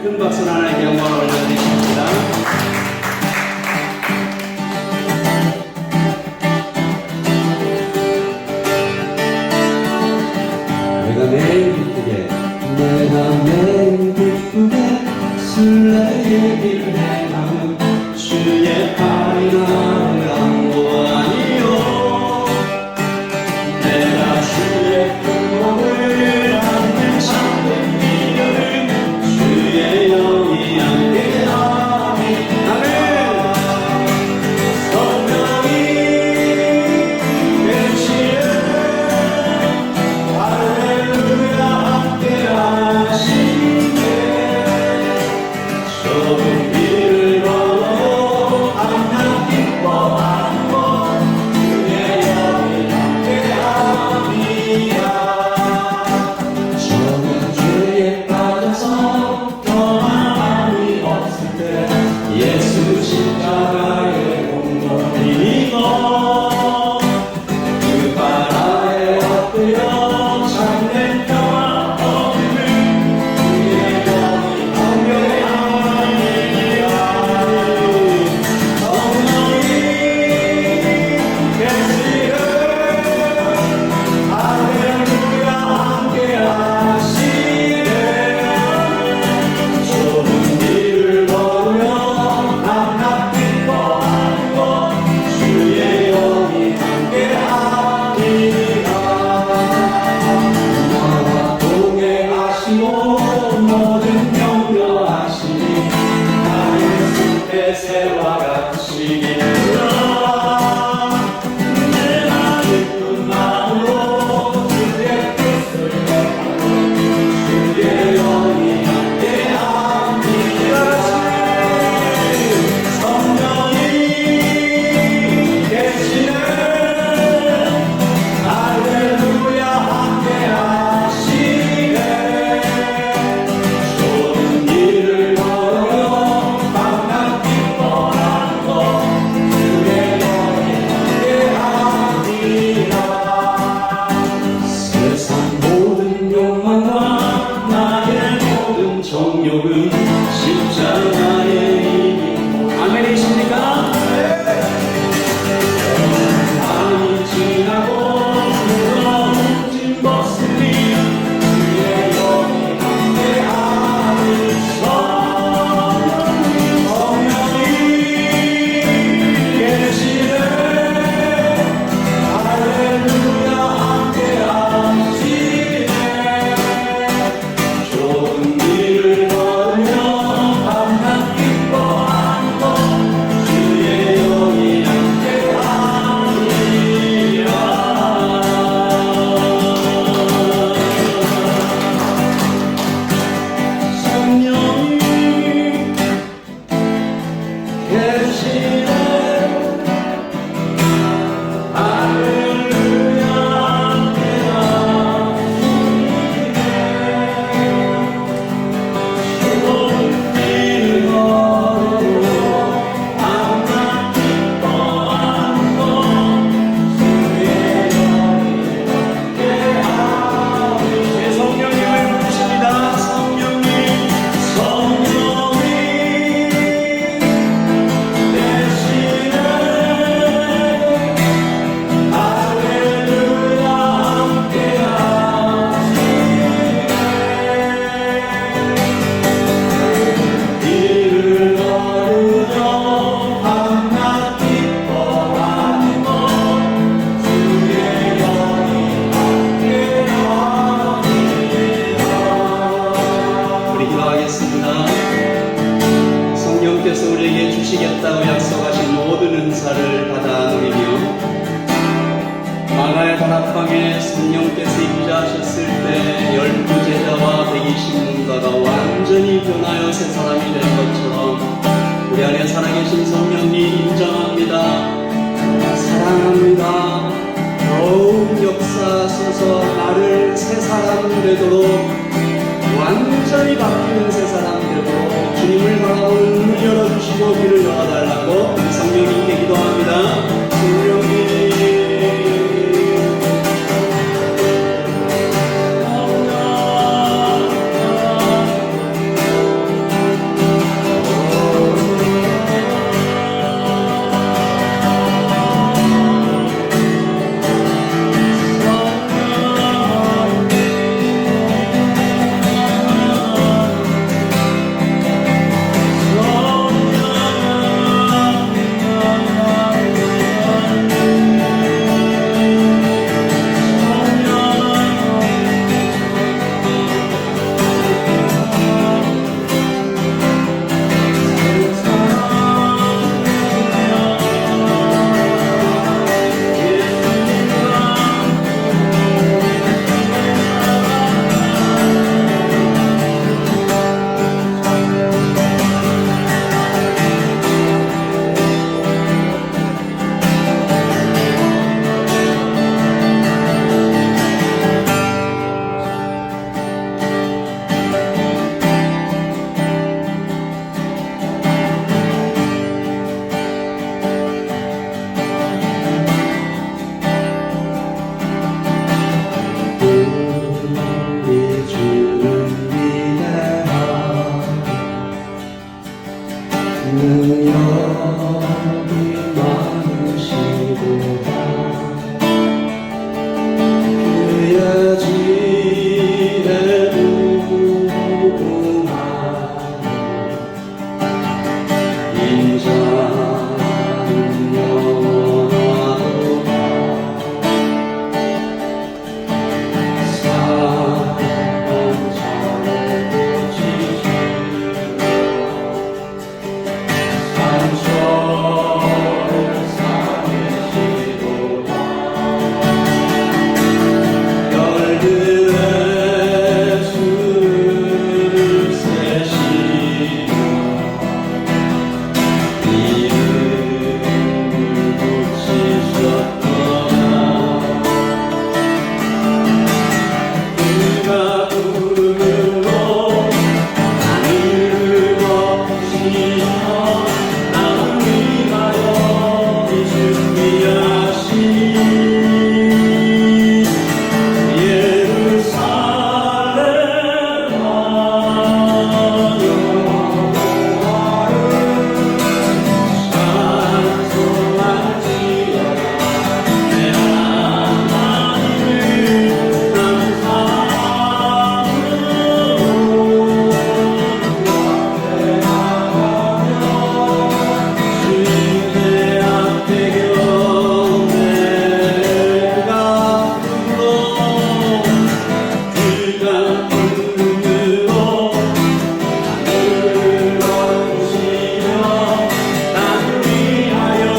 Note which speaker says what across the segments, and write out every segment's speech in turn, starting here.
Speaker 1: 큰 박수 하나님께 영광을 올려드리십니다.
Speaker 2: 내가 매일 기쁘게 순례의 길을 행하는 주의 팔이 나를 안보하니요. 내가 주의 품목을 안는 참된 미련을 주의 영이 함께하니 성령이 계시네. 할렐루야 함께하시네. 좁은 길을 걸어 항상 기뻐하고 주의 영이 함께합니다. 저는 죄에 빠져서 평안함이 없을 때 예수 십자가의 공로를 믿어 그 바다에 엎드려 참된 평화 얻음을 주의 영이 함께하니라. 성령이 계시네. 할렐루야 함께하시네. 좁은 길을 걸으며 밤낮 기뻐하고 주의 영이 함께하니라. 나와 동행하시고 모든 격려하시니 나의 숲의 새와 같이 기쁘라. 내가 기쁜 마음으로 주의 뜻을 행하고 주의 영이 함께합니다. 성령이 계시네. 할렐루야 함께하시네. 좁은 길을 걸어 밤낮 기뻐하고 주의 영이 함께합니다. 세상 모든 욕망과 나의 모든 정욕은 십자가의 이기. 아멘이십니까? 밤이 지나고 누가 훔친 벗으니 주의 영이 함께하니 성령이 계시네. 할렐루야 함께하시네. 좁은 길을 걸으며 밤낮 기뻐하고 주의 영이 함께하니라. 성령이 계시네. 할렐루야 함께하시네. 좁은 길을 걸어 밤낮 기뻐하고 주의 영이 함께하니. 제 성령님을 부르십니다. 성령님 계시네. 할렐루야 함께하시네. 길을 걸으며 밤낮 기뻐하고 주의 영이 함께하니라.
Speaker 1: 우리 기도하겠습니다. 성령께서 우리에게 주시겠다고 약속하신 모든 은사를 받아 누리며 마가의 다락방에 성령께서 임재하셨을 때 12제자와 120문가가 완전히 변하여 새 사람이 된 것처럼 우리 안에 살아계신 성령님 인정합니다. 사랑합니다. 더욱 역사하소서. 나를 새 사람 되도록 완전히 바뀌는 새 사람 되도록 주님을 바라보는 눈을 열어주시고 귀를 열어달라고 성령님께 기도합니다. 성령님 여기 많으시도다 그의 지혜 무궁한 인자는 영원하도다 산천에 꽂히시고 산천을 사계시도다 별들의 수를 세시고 이름을 붙이셨도다 그가 구름으로 하늘을 덮으시며 나를 위하여 준비하시니 예루살렘아 찬송할지어다 내 하나님을 주님의 앞에 경배가 그가 구름으로 하늘을 덮으시며 나를 위하여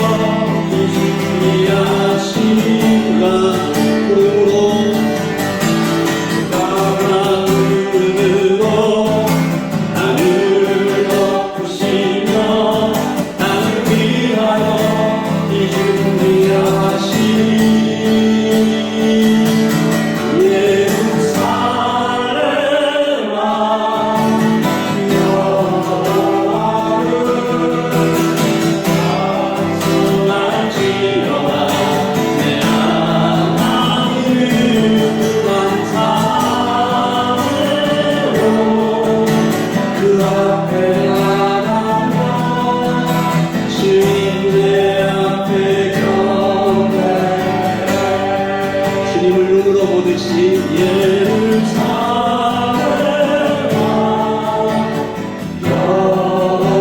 Speaker 1: 준비하시니가 구름으로 하늘을 덮으시며 나를 위하여 준비하시니 예루살렘아 여호와를 찬송할지어다 내 하나님을 감사하며 그 앞에 나가며 주님의 앞에 경배 주님을 눈으로 보듯이 예루살렘아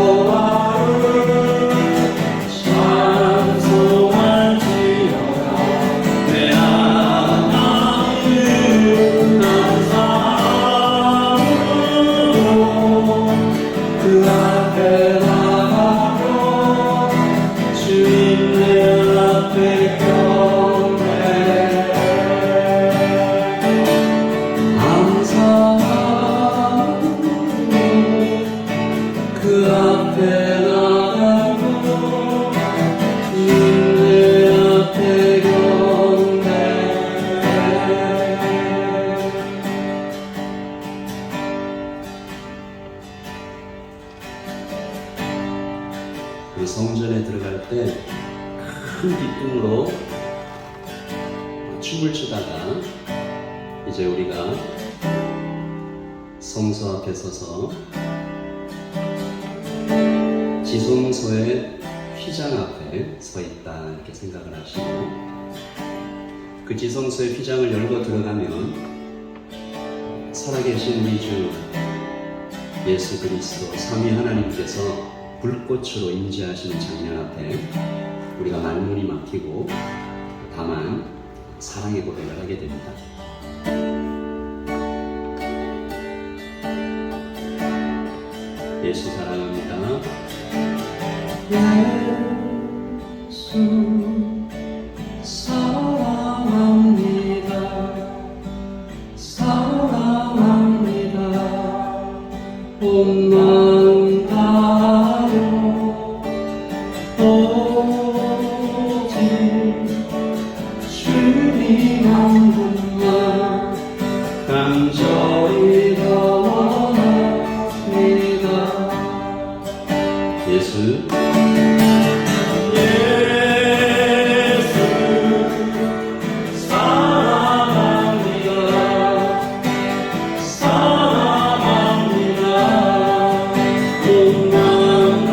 Speaker 1: 여호와를 찬송할지어다 내 하나님을 감사하며 그 앞에 나가며 주님의 앞에 경배 감사하며 그 앞에 나가며 주님의 앞에 경배 그 성전에 들어갈 때 큰 기쁨으로 춤을 추다가 이제 우리가 성소 앞에 서서 지성소의 휘장 앞에 서 있다 이렇게 생각을 하시고 그 지성소의 휘장을 열고 들어가면 살아계신 우리 주 예수 그리스도 삼위 하나님께서 불꽃으로 임재하시는 장면 앞에 우리가 말문이 막히고 다만 사랑의 고백을 하게 됩니다. 예수 사랑합니다. 예수 사랑합니다. 사랑합니다. 온 마음 다하여 오직 주님 한 분만 간절히 원합니다. 예수 사랑합니다. 온 마음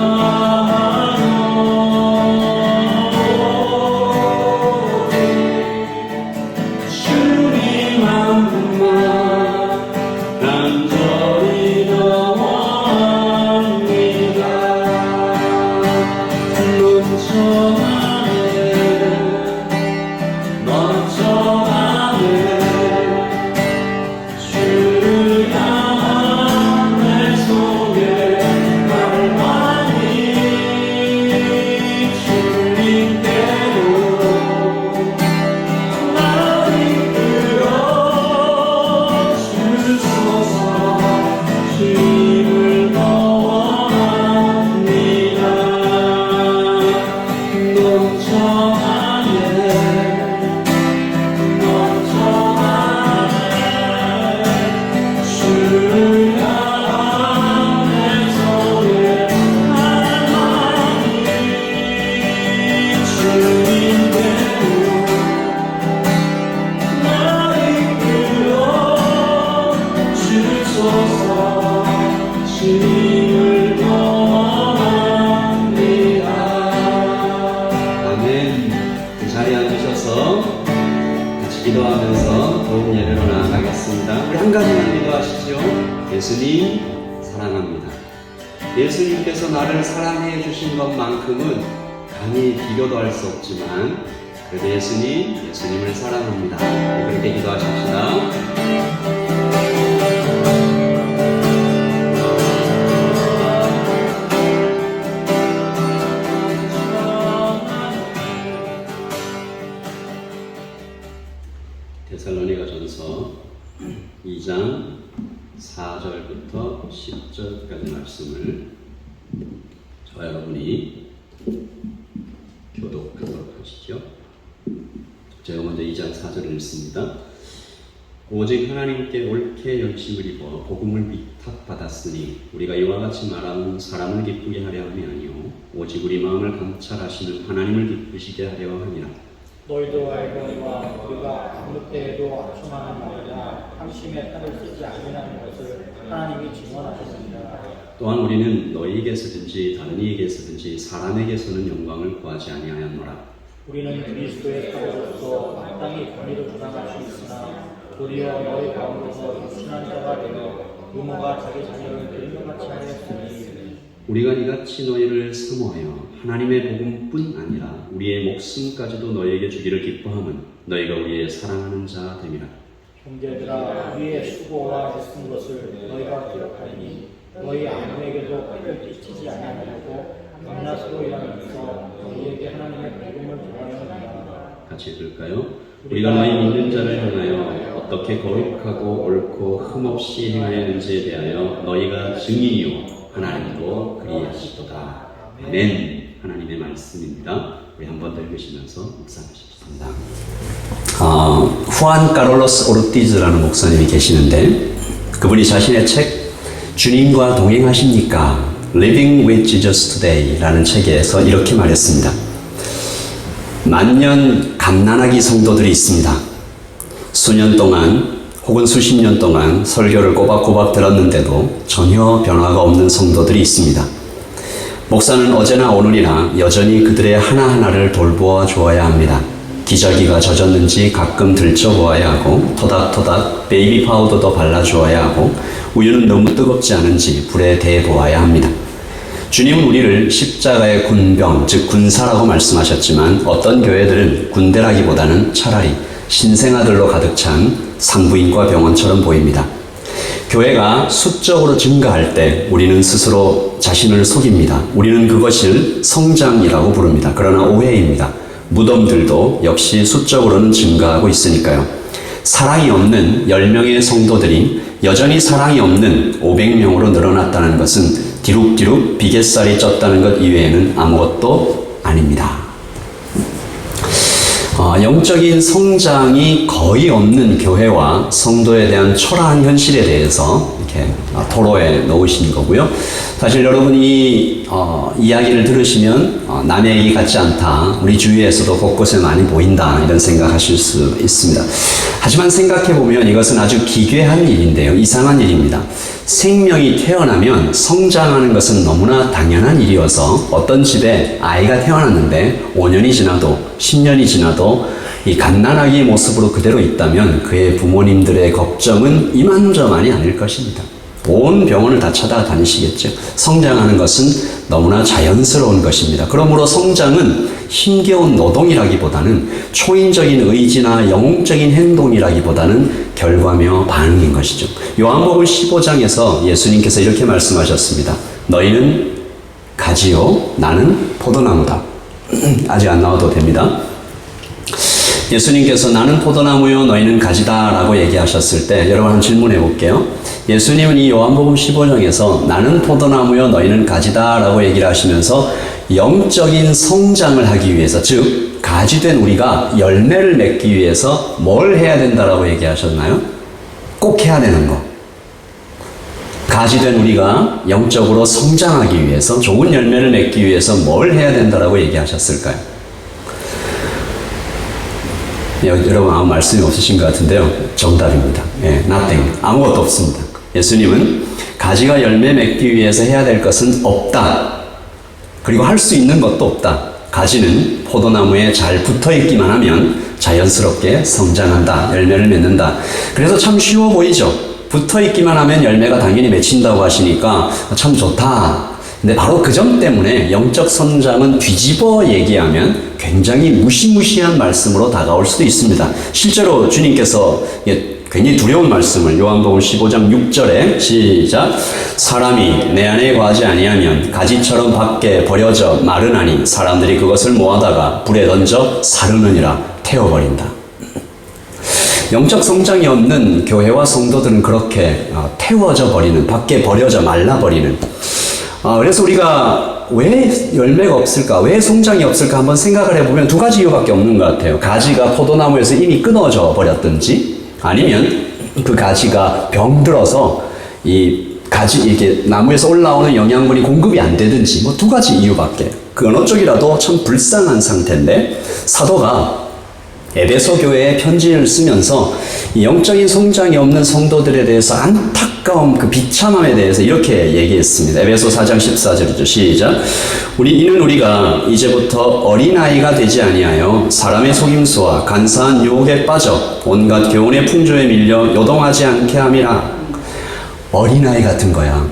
Speaker 1: 예수님 사랑합니다. 예수님께서 나를 사랑해 주신 것만큼은 감히 비교도 할 수 없지만 그래도 예수님을 사랑합니다. 그렇게 기도하십시다. 데살로니가전서 2장 4절부터 10절까지 말씀을 저와 여러분이 교독하도록 하시죠. 제가 먼저 2장 4절을 읽습니다. 오직 하나님께 옳게 열심을 입어 복음을 위탁받았으니 우리가 이와 같이 말하는 사람을 기쁘게 하려 함이 아니요 오직 우리 마음을 감찰하시는 하나님을 기쁘시게 하려 함이라.
Speaker 3: 너희도 알거니와 우리가 아무 때에도 악충하는 말이나 탐심에 탈을 쓰지 아니하는 것을 하나님이 증언하셨습니다.
Speaker 1: 또한 우리는 너희에게서든지 다른 이에게서든지 사람에게서는 영광을 구하지 아니하였노라.
Speaker 3: 우리는 그리스도의 사도로서 마땅히 권위를 주장할 수 있으나 도리어 너희 가운데서 유순한 자가 되어 부모가 자기 자녀를 들림같이 하였으니
Speaker 1: 우리가 이같이 너희를 사모하여 하나님의 복음뿐 아니라 우리의 목숨까지도 너희에게 주기를 기뻐함은 너희가 우리의 사랑하는 자 됨이라.
Speaker 3: 형제들아 우리의 수고와 애쓴 것을 너희가 기억하니 너희 아무에게도 피를 끼치지 아니하고 밤낮으로 일하면서 너희에게 하나님의 복음을 전하였느니라.
Speaker 1: 같이 읽을까요? 우리가 너희 믿는 자를 향하여 어떻게 거룩하고 옳고 흠없이 행하였는지에 대하여 너희가 증인이요 하나님도 그리하시도다. 아멘. 하나님의 말씀입니다. 우리 한 번 더 읽으시면서 묵상하시겠습니다. 후안 카를로스 오르티즈라는 목사님이 계시는데 그분이 자신의 책 주님과 동행하십니까? Living with Jesus Today 라는 책에서 이렇게 말했습니다. 만년 갓난아기 성도들이 있습니다. 수년 동안 혹은 수십 년 동안 설교를 꼬박꼬박 들었는데도 전혀 변화가 없는 성도들이 있습니다. 목사는 어제나 오늘이나 여전히 그들의 하나하나를 돌보아 주어야 합니다. 기저귀가 젖었는지 가끔 들춰보아야 하고 토닥토닥 베이비 파우더도 발라주어야 하고 우유는 너무 뜨겁지 않은지 불에 대보아야 합니다. 주님은 우리를 십자가의 군병, 즉 군사라고 말씀하셨지만 어떤 교회들은 군대라기보다는 차라리 신생아들로 가득 찬 산부인과 병원처럼 보입니다. 교회가 수적으로 증가할 때 우리는 스스로 자신을 속입니다. 우리는 그것을 성장이라고 부릅니다. 그러나 오해입니다. 무덤들도 역시 수적으로는 증가하고 있으니까요. 사랑이 없는 10명의 성도들이 여전히 사랑이 없는 500명으로 늘어났다는 것은 뒤룩뒤룩 비갯살이 쪘다는 것 이외에는 아무것도 아닙니다. 영적인 성장이 거의 없는 교회와 성도에 대한 초라한 현실에 대해서 이렇게 토로에 놓으신 거고요. 사실 여러분이 이야기를 들으시면 남의 얘기 같지 않다. 우리 주위에서도 곳곳에 많이 보인다. 이런 생각하실 수 있습니다. 하지만 생각해보면 이것은 아주 기괴한 일인데요. 이상한 일입니다. 생명이 태어나면 성장하는 것은 너무나 당연한 일이어서 어떤 집에 아이가 태어났는데 5년이 지나도 10년이 지나도 이 갓난아기의 모습으로 그대로 있다면 그의 부모님들의 걱정은 이만저만이 아닐 것입니다. 온 병원을 다 찾아다니시겠죠. 성장하는 것은 너무나 자연스러운 것입니다. 그러므로 성장은 힘겨운 노동이라기보다는 초인적인 의지나 영웅적인 행동이라기보다는 결과며 반응인 것이죠. 요한복음 15장에서 예수님께서 이렇게 말씀하셨습니다. 너희는 가지요, 나는 포도나무다. 아직 안 나와도 됩니다. 예수님께서 나는 포도나무요 너희는 가지다 라고 얘기하셨을 때 여러분 한번 질문해 볼게요. 예수님은 이 요한복음 15장에서 나는 포도나무요 너희는 가지다 라고 얘기를 하시면서 영적인 성장을 하기 위해서, 즉 가지된 우리가 열매를 맺기 위해서 뭘 해야 된다라고 얘기하셨나요? 꼭 해야 되는 거. 가지된 우리가 영적으로 성장하기 위해서, 좋은 열매를 맺기 위해서 뭘 해야 된다라고 얘기하셨을까요? 여러분 아무 말씀이 없으신 것 같은데요. 정답입니다. nothing. 아무것도 없습니다. 예수님은 가지가 열매 맺기 위해서 해야 될 것은 없다. 그리고 할 수 있는 것도 없다. 가지는 포도나무에 잘 붙어 있기만 하면 자연스럽게 성장한다. 열매를 맺는다. 그래서 참 쉬워 보이죠. 붙어 있기만 하면 열매가 당연히 맺힌다고 하시니까 참 좋다. 근데 바로 그 점 때문에 영적 성장은 뒤집어 얘기하면 굉장히 무시무시한 말씀으로 다가올 수도 있습니다. 실제로 주님께서 굉장히 두려운 말씀을 요한복음 15장 6절에 시작. 사람이 내 안에 거하지 아니하면 가지처럼 밖에 버려져 마르나니 사람들이 그것을 모아다가 불에 던져 사르느니라. 태워버린다. 영적 성장이 없는 교회와 성도들은 그렇게 태워져 버리는, 밖에 버려져 말라버리는. 그래서 우리가 왜 열매가 없을까, 왜 성장이 없을까 한번 생각을 해보면 두 가지 이유밖에 없는 것 같아요. 가지가 포도나무에서 이미 끊어져 버렸든지, 아니면 그 가지가 병들어서 이 가지 이렇게 나무에서 올라오는 영양분이 공급이 안 되든지, 뭐 두 가지 이유밖에. 그 어느 쪽이라도 참 불쌍한 상태인데, 사도가 에베소 교회에 편지를 쓰면서 이 영적인 성장이 없는 성도들에 대해서 안타까운 그 비참함에 대해서 이렇게 얘기했습니다. 에베소 4장 14절이죠. 시작. 이는 우리가 이제부터 어린아이가 되지 아니하여 사람의 속임수와 간사한 유혹에 빠져 온갖 교훈의 풍조에 밀려 요동하지 않게 함이라. 어린아이 같은 거야.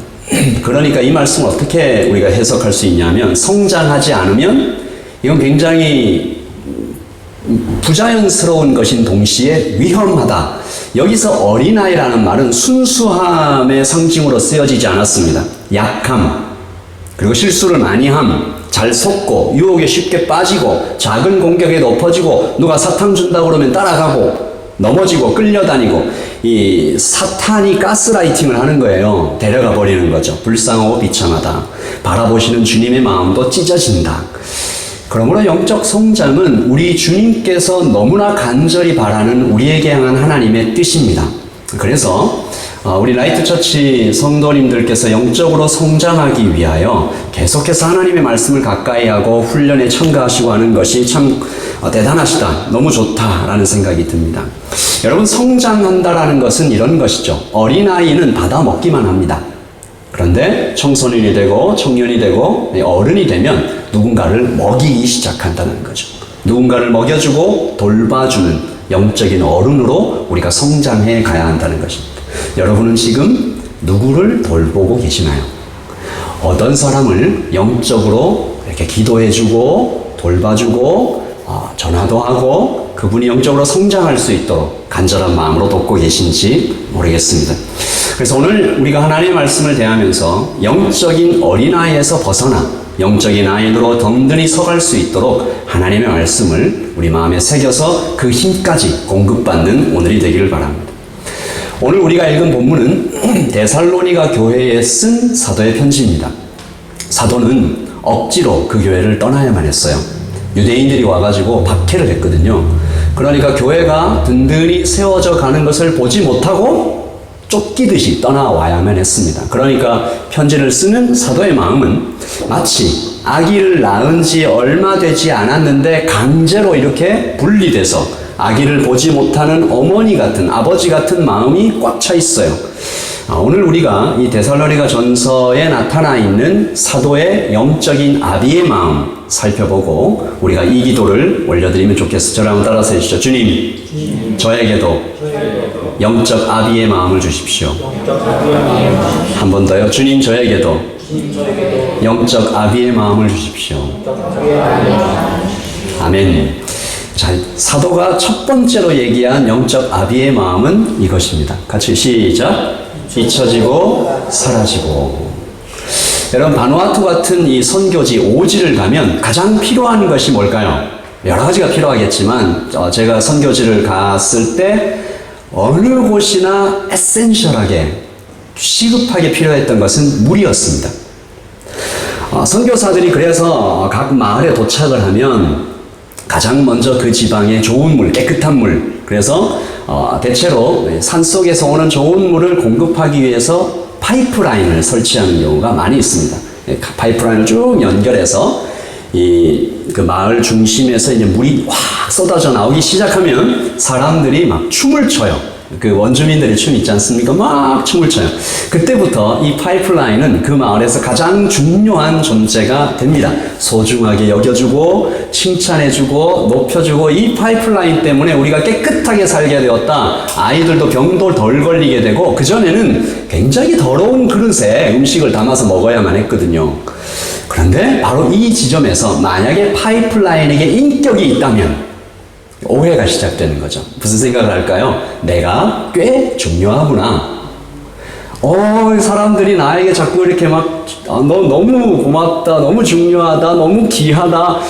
Speaker 1: 그러니까 이 말씀을 어떻게 우리가 해석할 수 있냐면, 성장하지 않으면 이건 굉장히 부자연스러운 것인 동시에 위험하다. 여기서 어린아이라는 말은 순수함의 상징으로 쓰여지지 않았습니다. 약함, 그리고 실수를 많이 함, 잘 속고 유혹에 쉽게 빠지고 작은 공격에 높아지고 누가 사탕 준다고 그러면 따라가고 넘어지고 끌려다니고, 이 사탄이 가스라이팅을 하는 거예요. 데려가 버리는 거죠. 불쌍하고 비참하다. 바라보시는 주님의 마음도 찢어진다. 그러므로 영적 성장은 우리 주님께서 너무나 간절히 바라는 우리에게 향한 하나님의 뜻입니다. 그래서 우리 라이트처치 성도님들께서 영적으로 성장하기 위하여 계속해서 하나님의 말씀을 가까이 하고 훈련에 참가하시고 하는 것이 참 대단하시다, 너무 좋다라는 생각이 듭니다. 여러분, 성장한다라는 것은 이런 것이죠. 어린아이는 받아 먹기만 합니다. 그런데 청소년이 되고 청년이 되고 어른이 되면 누군가를 먹이기 시작한다는 거죠. 누군가를 먹여주고 돌봐주는 영적인 어른으로 우리가 성장해 가야 한다는 것입니다. 여러분은 지금 누구를 돌보고 계시나요? 어떤 사람을 영적으로 이렇게 기도해주고 돌봐주고 전화도 하고 그분이 영적으로 성장할 수 있도록 간절한 마음으로 돕고 계신지 모르겠습니다. 그래서 오늘 우리가 하나님의 말씀을 대하면서 영적인 어린아이에서 벗어나 영적인 아이로 든든히 서갈 수 있도록 하나님의 말씀을 우리 마음에 새겨서 그 힘까지 공급받는 오늘이 되기를 바랍니다. 오늘 우리가 읽은 본문은 데살로니가 교회에 쓴 사도의 편지입니다. 사도는 억지로 그 교회를 떠나야만 했어요. 유대인들이 와가지고 박해를 했거든요. 그러니까 교회가 든든히 세워져 가는 것을 보지 못하고 쫓기듯이 떠나와야만 했습니다. 그러니까 편지를 쓰는 사도의 마음은 마치 아기를 낳은 지 얼마 되지 않았는데 강제로 이렇게 분리돼서 아기를 보지 못하는 어머니 같은, 아버지 같은 마음이 꽉 차 있어요. 오늘 우리가 이 데살로니가 전서에 나타나 있는 사도의 영적인 아비의 마음 살펴보고 우리가 이 기도를 올려드리면 좋겠어요. 저를 한번 따라서 해주시죠. 주님, 저에게도 영적 아비의 마음을 주십시오. 한 번 더요. 주님, 저에게도 영적 아비의 마음을 주십시오. 아멘. 자, 사도가 첫 번째로 얘기한 영적 아비의 마음은 이것입니다. 같이 시작. 잊혀지고 사라지고. 여러분, 바누아투 같은 이 선교지 오지를 가면 가장 필요한 것이 뭘까요? 여러 가지가 필요하겠지만 제가 선교지를 갔을 때 어느 곳이나 에센셜하게 시급하게 필요했던 것은 물이었습니다. 선교사들이 그래서 각 마을에 도착을 하면 가장 먼저 그 지방에 좋은 물, 깨끗한 물, 그래서 대체로 산속에서 오는 좋은 물을 공급하기 위해서 파이프라인을 설치하는 경우가 많이 있습니다. 파이프라인을 쭉 연결해서 그 마을 중심에서 이제 물이 확 쏟아져 나오기 시작하면 사람들이 막 춤을 춰요. 그 원주민들의 춤 있지 않습니까? 막 춤을 춰요. 그때부터 이 파이프라인은 그 마을에서 가장 중요한 존재가 됩니다. 소중하게 여겨주고 칭찬해주고 높여주고 이 파이프라인 때문에 우리가 깨끗하게 살게 되었다. 아이들도 병도 덜 걸리게 되고 그전에는 굉장히 더러운 그릇에 음식을 담아서 먹어야만 했거든요. 그런데 바로 이 지점에서 만약에 파이프라인에게 인격이 있다면 오해가 시작되는 거죠. 무슨 생각을 할까요? 내가 꽤 중요하구나. 사람들이 나에게 자꾸 이렇게 막, 너 너무 고맙다, 너무 중요하다, 너무 귀하다,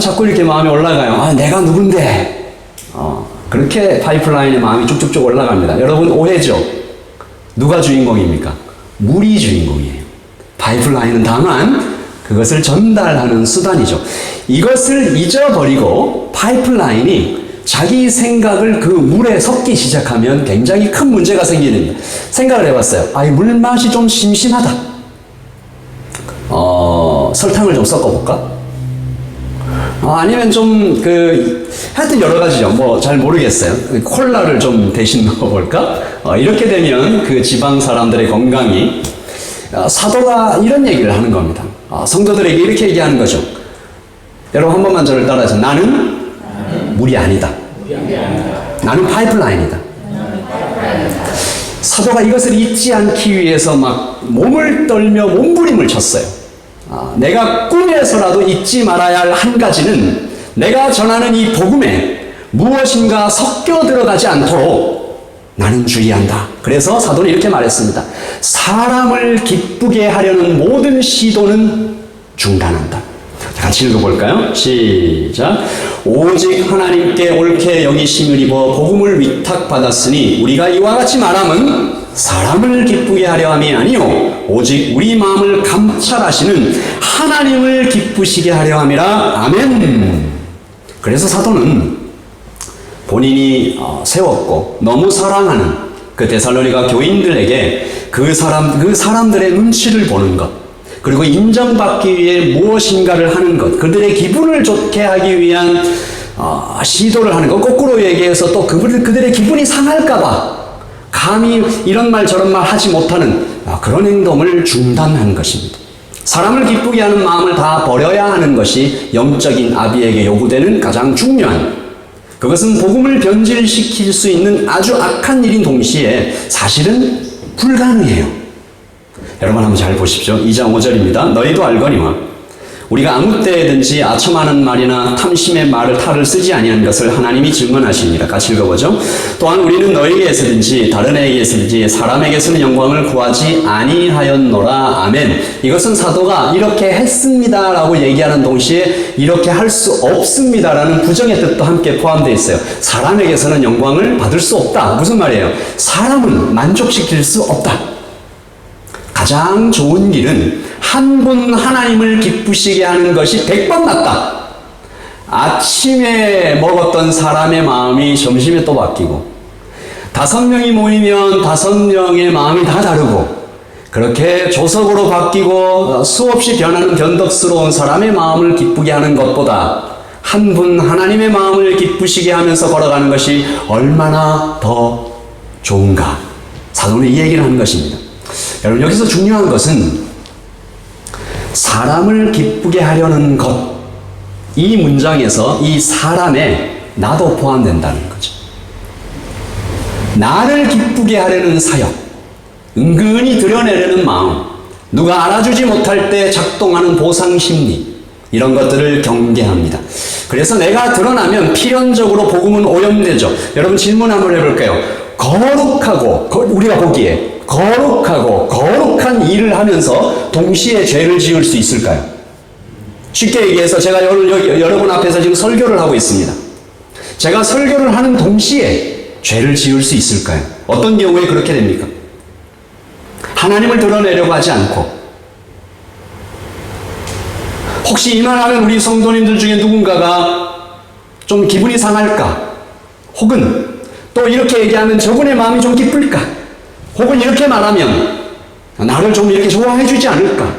Speaker 1: 자꾸 이렇게 마음이 올라가요. 내가 누군데? 그렇게 파이프라인의 마음이 쭉쭉쭉 올라갑니다. 여러분, 오해죠? 누가 주인공입니까? 물이 주인공이에요. 파이프라인은 다만 그것을 전달하는 수단이죠. 이것을 잊어버리고 파이프라인이 자기 생각을 그 물에 섞기 시작하면 굉장히 큰 문제가 생깁니다. 생각을 해봤어요. 물맛이 좀 심심하다. 설탕을 좀 섞어볼까? 아니면 좀 하여튼 여러 가지죠. 잘 모르겠어요. 콜라를 좀 대신 넣어볼까? 이렇게 되면 그 지방 사람들의 건강이 사도가 이런 얘기를 하는 겁니다. 성도들에게 이렇게 얘기하는 거죠. 여러분 한 번만 저를 따라하세요. 나는 물이 아니다. 나는 파이프라인이다. 사도가 이것을 잊지 않기 위해서 막 몸을 떨며 몸부림을 쳤어요. 내가 꿈에서라도 잊지 말아야 할 한 가지는 내가 전하는 이 복음에 무엇인가 섞여 들어가지 않도록 나는 주의한다. 그래서 사도는 이렇게 말했습니다. 사람을 기쁘게 하려는 모든 시도는 중단한다. 같이 읽어볼까요? 시작. 오직 하나님께 옳게 여기심을 입어 복음을 위탁받았으니 우리가 이와 같이 말함은 사람을 기쁘게 하려 함이 아니요 오직 우리 마음을 감찰하시는 하나님을 기쁘시게 하려 함이라. 아멘. 그래서 사도는 본인이 세웠고 너무 사랑하는 그 데살로니가 교인들에게 그 사람들의 눈치를 보는 것, 그리고 인정받기 위해 무엇인가를 하는 것, 그들의 기분을 좋게 하기 위한 시도를 하는 것, 거꾸로 얘기해서 또 그들의 기분이 상할까봐 감히 이런 말 저런 말 하지 못하는 그런 행동을 중단하는 것입니다. 사람을 기쁘게 하는 마음을 다 버려야 하는 것이 영적인 아비에게 요구되는 가장 중요한, 그것은 복음을 변질시킬 수 있는 아주 악한 일인 동시에 사실은 불가능해요. 여러분 한번 잘 보십시오. 2장 5절입니다. 너희도 알거니와 우리가 아무 때든지 아첨하는 말이나 탐심의 말을 탈을 쓰지 아니한 것을 하나님이 증언하시니라. 같이 읽어보죠. 또한 우리는 너희에게서든지 다른 에게서든지 사람에게서는 영광을 구하지 아니하였노라. 아멘. 이것은 사도가 이렇게 했습니다라고 얘기하는 동시에 이렇게 할 수 없습니다라는 부정의 뜻도 함께 포함되어 있어요. 사람에게서는 영광을 받을 수 없다. 무슨 말이에요? 사람은 만족시킬 수 없다. 가장 좋은 길은 한 분 하나님을 기쁘시게 하는 것이 100번 낫다. 아침에 먹었던 사람의 마음이 점심에 또 바뀌고 5명이 모이면 5명의 마음이 다 다르고 그렇게 조석으로 바뀌고 수없이 변하는 변덕스러운 사람의 마음을 기쁘게 하는 것보다 한 분 하나님의 마음을 기쁘시게 하면서 걸어가는 것이 얼마나 더 좋은가. 사도는 이 얘기를 하는 것입니다. 여러분 여기서 중요한 것은 사람을 기쁘게 하려는 것, 이 문장에서 이 사람에 나도 포함된다는 거죠. 나를 기쁘게 하려는 사역, 은근히 드러내려는 마음, 누가 알아주지 못할 때 작동하는 보상심리, 이런 것들을 경계합니다. 그래서 내가 드러나면 필연적으로 복음은 오염되죠. 여러분 질문 한번 해볼까요? 거룩하고 우리가 보기에 거룩하고 거룩한 일을 하면서 동시에 죄를 지을 수 있을까요? 쉽게 얘기해서 제가 여러분 앞에서 지금 설교를 하고 있습니다. 제가 설교를 하는 동시에 죄를 지을 수 있을까요? 어떤 경우에 그렇게 됩니까? 하나님을 드러내려고 하지 않고 혹시 이 말하는 우리 성도님들 중에 누군가가 좀 기분이 상할까? 혹은 또 이렇게 얘기하면 저분의 마음이 좀 기쁠까? 혹은 이렇게 말하면 나를 좀 이렇게 좋아해 주지 않을까?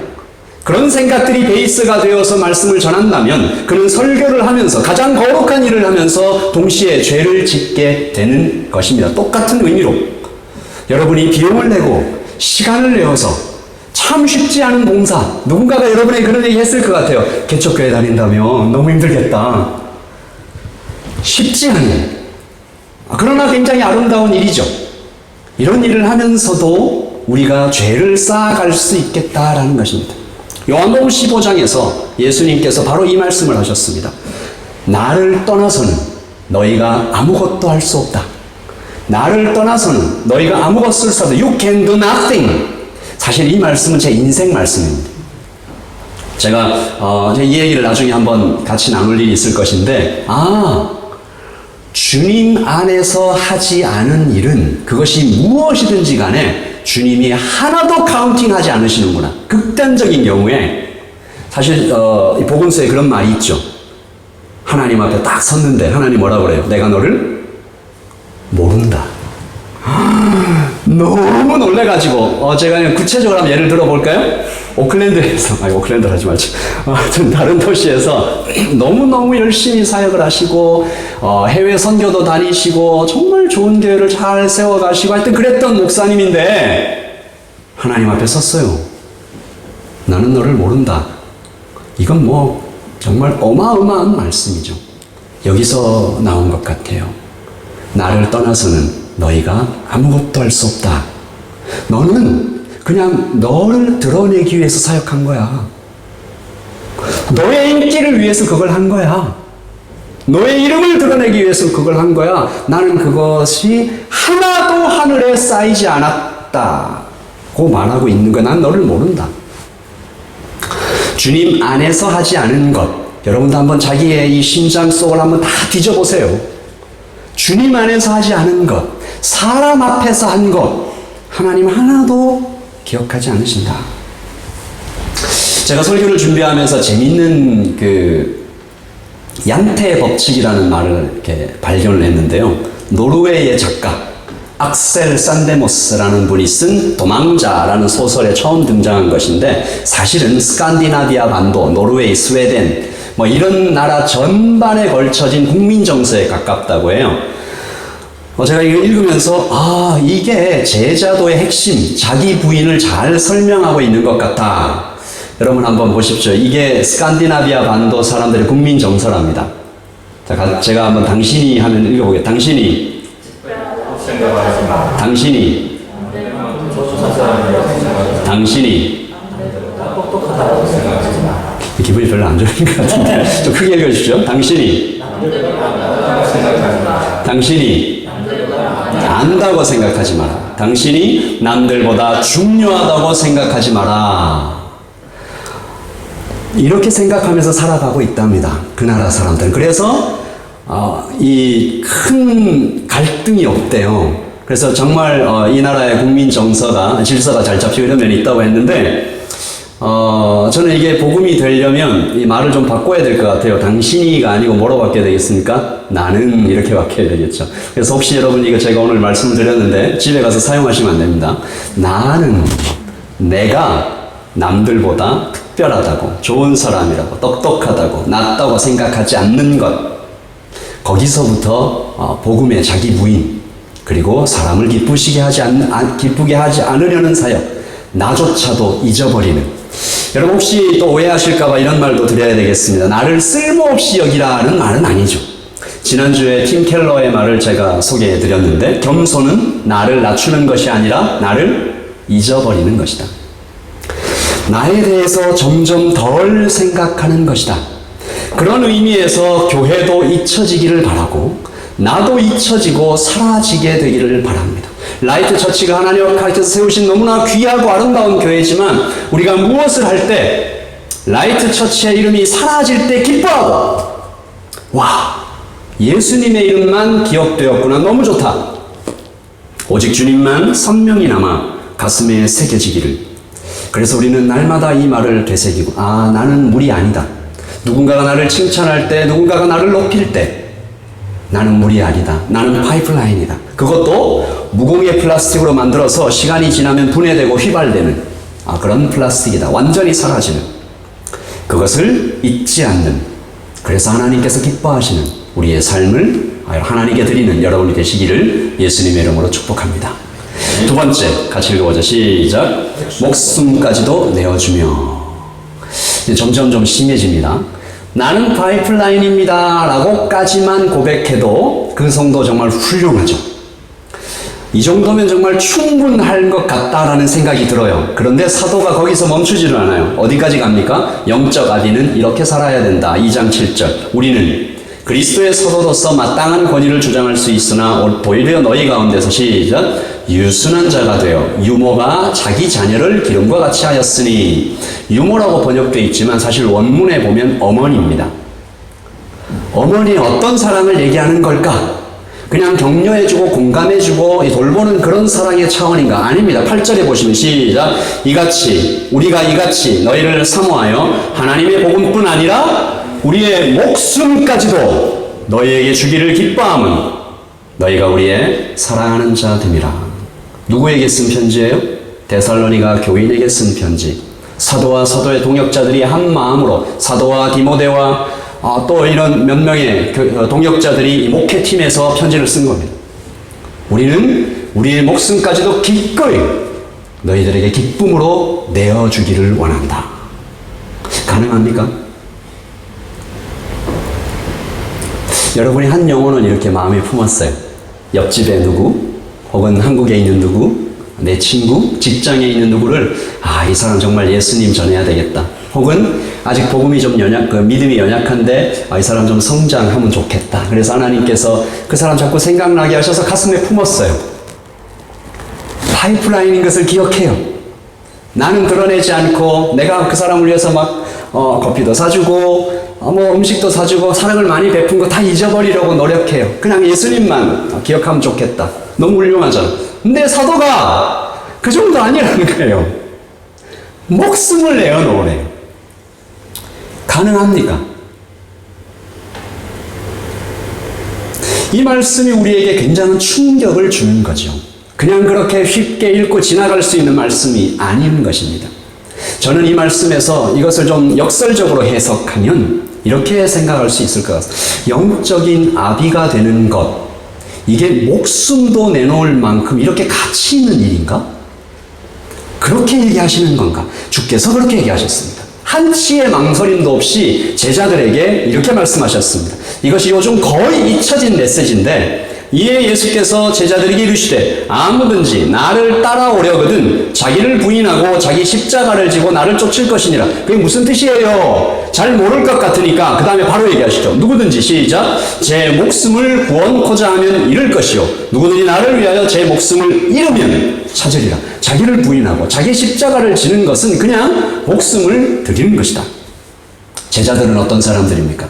Speaker 1: 그런 생각들이 베이스가 되어서 말씀을 전한다면 그는 설교를 하면서 가장 거룩한 일을 하면서 동시에 죄를 짓게 되는 것입니다. 똑같은 의미로 여러분이 비용을 내고 시간을 내어서 참 쉽지 않은 봉사, 누군가가 여러분에게 그런 얘기 했을 것 같아요. 개척교회 다닌다면 너무 힘들겠다. 쉽지 않은, 그러나 굉장히 아름다운 일이죠. 이런 일을 하면서도 우리가 죄를 쌓아갈 수 있겠다라는 것입니다. 요한복음 15장에서 예수님께서 바로 이 말씀을 하셨습니다. 나를 떠나서는 너희가 아무것도 할 수 없다. 나를 떠나서는 너희가 아무것을 써도 You can do nothing. 사실 이 말씀은 제 인생 말씀입니다. 제가 이 얘기를 나중에 한번 같이 나눌 일이 있을 것인데, 주님 안에서 하지 않은 일은 그것이 무엇이든지 간에 주님이 하나도 카운팅하지 않으시는구나. 극단적인 경우에 사실 이 복음서에 그런 말이 있죠. 하나님 앞에 딱 섰는데 하나님 뭐라고 그래요? 내가 너를 모른다. 너무 놀래가지고 제가 그냥 구체적으로 한번 예를 들어볼까요? 오클랜드에서, 오클랜드를 하지 말죠. 하여튼 다른 도시에서 너무너무 열심히 사역을 하시고 해외 선교도 다니시고 정말 좋은 교회를 잘 세워가시고 하여튼 그랬던 목사님인데 하나님 앞에 섰어요. 나는 너를 모른다. 이건 뭐 정말 어마어마한 말씀이죠. 여기서 나온 것 같아요. 나를 떠나서는 너희가 아무것도 할 수 없다. 너는 그냥 너를 드러내기 위해서 사역한 거야. 너의 인기를 위해서 그걸 한 거야. 너의 이름을 드러내기 위해서 그걸 한 거야. 나는 그것이 하나도 하늘에 쌓이지 않았다고 말하고 있는 거야. 난 너를 모른다. 주님 안에서 하지 않은 것, 여러분도 한번 자기의 이 심장 속을 한번 다 뒤져보세요. 주님 안에서 하지 않은 것, 사람 앞에서 한 것, 하나님 하나도 기억하지 않으신다. 제가 설교를 준비하면서 재밌는 얀테 법칙이라는 말을 이렇게 발견을 했는데요. 노르웨이의 작가 악셀 산데모스라는 분이 쓴 도망자라는 소설에 처음 등장한 것인데, 사실은 스칸디나비아 반도, 노르웨이, 스웨덴 뭐 이런 나라 전반에 걸쳐진 국민 정서에 가깝다고 해요. 제가 이거 읽으면서 이게 제자도의 핵심, 자기 부인을 잘 설명하고 있는 것 같다. 여러분 한번 보십시오. 이게 스칸디나비아 반도 사람들의 국민 정서랍니다. 제가 한번 당신이 하면 읽어보게요. 당신이 기분이 별로 안 좋은 것 같은데 좀 크게 읽어주십시오. 당신이 안다고 생각하지 마라. 당신이 남들보다 중요하다고 생각하지 마라. 이렇게 생각하면서 살아가고 있답니다. 그 나라 사람들은. 그래서 이 큰 갈등이 없대요. 그래서 정말 이 나라의 국민 정서가, 질서가 잘 잡히고 이런 면이 있다고 했는데, 저는 이게 복음이 되려면 이 말을 좀 바꿔야 될 것 같아요. 당신이가 아니고 뭐로 바뀌어야 되겠습니까? 나는, 이렇게 바뀌어야 되겠죠. 그래서 혹시 여러분 이거 제가 오늘 말씀을 드렸는데 집에 가서 사용하시면 안 됩니다. 나는, 내가 남들보다 특별하다고, 좋은 사람이라고, 똑똑하다고, 낫다고 생각하지 않는 것, 거기서부터 복음의 자기 부인, 그리고 사람을 기쁘게 하지 않으려는 사역, 나조차도 잊어버리는. 여러분 혹시 또 오해하실까봐 이런 말도 드려야 되겠습니다. 나를 쓸모없이 여기라는 말은 아니죠. 지난주에 팀 켈러의 말을 제가 소개해 드렸는데, 겸손은 나를 낮추는 것이 아니라 나를 잊어버리는 것이다. 나에 대해서 점점 덜 생각하는 것이다. 그런 의미에서 교회도 잊혀지기를 바라고 나도 잊혀지고 사라지게 되기를 바랍니다. 라이트 처치가 하나님 앞에서 세우신 너무나 귀하고 아름다운 교회지만 우리가 무엇을 할 때 라이트 처치의 이름이 사라질 때 기뻐하고, 와, 예수님의 이름만 기억되었구나, 너무 좋다, 오직 주님만 선명히 남아 가슴에 새겨지기를. 그래서 우리는 날마다 이 말을 되새기고, 나는 물이 아니다. 누군가가 나를 칭찬할 때, 누군가가 나를 높일 때, 나는 물이 아니다. 나는 파이프라인이다. 그것도 무공의 플라스틱으로 만들어서 시간이 지나면 분해되고 휘발되는, 그런 플라스틱이다. 완전히 사라지는. 그것을 잊지 않는. 그래서 하나님께서 기뻐하시는 우리의 삶을 하나님께 드리는 여러분이 되시기를 예수님의 이름으로 축복합니다. 두 번째, 같이 읽어보자. 시작. 목숨까지도 내어주며. 점점 좀 심해집니다. 나는 파이프라인입니다 라고까지만 고백해도 그 성도 정말 훌륭하죠. 이 정도면 정말 충분할 것 같다라는 생각이 들어요. 그런데 사도가 거기서 멈추지를 않아요. 어디까지 갑니까? 영적 아비는 이렇게 살아야 된다. 2장 7절. 우리는 그리스도의 사도로서 마땅한 권위를 주장할 수 있으나 오히려 너희 가운데서 시작. 유순한 자가 되어 유모가 자기 자녀를 기름과 같이 하였으니. 유모라고 번역되어 있지만 사실 원문에 보면 어머니입니다. 어머니 어떤 사랑을 얘기하는 걸까? 그냥 격려해주고 공감해주고 돌보는 그런 사랑의 차원인가? 아닙니다. 8절에 보시면 시작. 우리가 이같이 너희를 사모하여 하나님의 복음뿐 아니라 우리의 목숨까지도 너희에게 주기를 기뻐함은 너희가 우리의 사랑하는 자 됨이라. 누구에게 쓴 편지예요? 데살로니가 교인에게 쓴 편지. 사도와 사도의 동역자들이 한 마음으로 사도와 디모데와 또 이런 몇 명의 동역자들이 이 목회팀에서 편지를 쓴 겁니다. 우리는 우리의 목숨까지도 기꺼이 너희들에게 기쁨으로 내어주기를 원한다. 가능합니까? 여러분이 한 영혼은 이렇게 마음에 품었어요. 옆집에 누구, 혹은 한국에 있는 누구, 내 친구, 직장에 있는 누구를 이 사람 정말 예수님 전해야 되겠다. 혹은 아직 복음이 좀 믿음이 연약한데 이 사람 좀 성장하면 좋겠다. 그래서 하나님께서 그 사람 자꾸 생각나게 하셔서 가슴에 품었어요. 파이프라인인 것을 기억해요. 나는 드러내지 않고 내가 그 사람을 위해서 막 커피도 사주고 음식도 사주고 사랑을 많이 베푼 거 다 잊어버리려고 노력해요. 그냥 예수님만 기억하면 좋겠다. 너무 훌륭하잖아. 근데 사도가 그 정도 아니라는 거예요. 목숨을 내어놓으래요. 가능합니까? 이 말씀이 우리에게 굉장한 충격을 주는 거죠. 그냥 그렇게 쉽게 읽고 지나갈 수 있는 말씀이 아닌 것입니다. 저는 이 말씀에서 이것을 좀 역설적으로 해석하면 이렇게 생각할 수 있을 것 같습니다. 영적인 아비가 되는 것, 이게 목숨도 내놓을 만큼 이렇게 가치 있는 일인가? 그렇게 얘기하시는 건가? 주께서 그렇게 얘기하셨습니다. 한치의 망설임도 없이 제자들에게 이렇게 말씀하셨습니다. 이것이 요즘 거의 잊혀진 메시지인데, 이에 예수께서 제자들에게 이르시되 아무든지 나를 따라오려거든 자기를 부인하고 자기 십자가를 지고 나를 쫓을 것이니라. 그게 무슨 뜻이에요? 잘 모를 것 같으니까 그 다음에 바로 얘기하시죠. 누구든지 시작. 제 목숨을 구원코자 하면 잃을 것이요 누구든지 나를 위하여 제 목숨을 잃으면 찾으리라. 자기를 부인하고 자기 십자가를 지는 것은 그냥 목숨을 드리는 것이다. 제자들은 어떤 사람들입니까?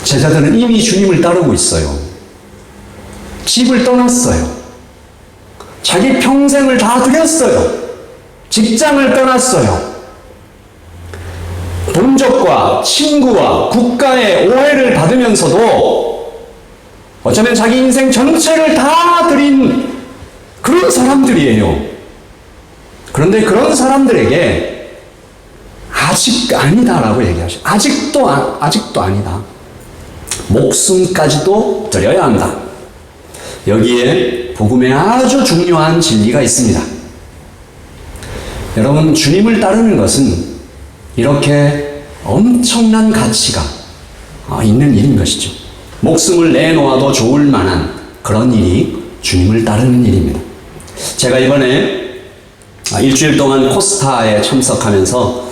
Speaker 1: 제자들은 이미 주님을 따르고 있어요. 집을 떠났어요. 자기 평생을 다 드렸어요. 직장을 떠났어요. 동족과 친구와 국가의 오해를 받으면서도 어쩌면 자기 인생 전체를 다 드린 그런 사람들이에요. 그런데 그런 사람들에게 아직 아니다라고 얘기하죠. 아직도 아니다. 목숨까지도 드려야 한다. 여기에 복음에 아주 중요한 진리가 있습니다. 여러분, 주님을 따르는 것은 이렇게 엄청난 가치가 있는 일인 것이죠. 목숨을 내놓아도 좋을 만한 그런 일이 주님을 따르는 일입니다. 제가 이번에 일주일 동안 코스타에 참석하면서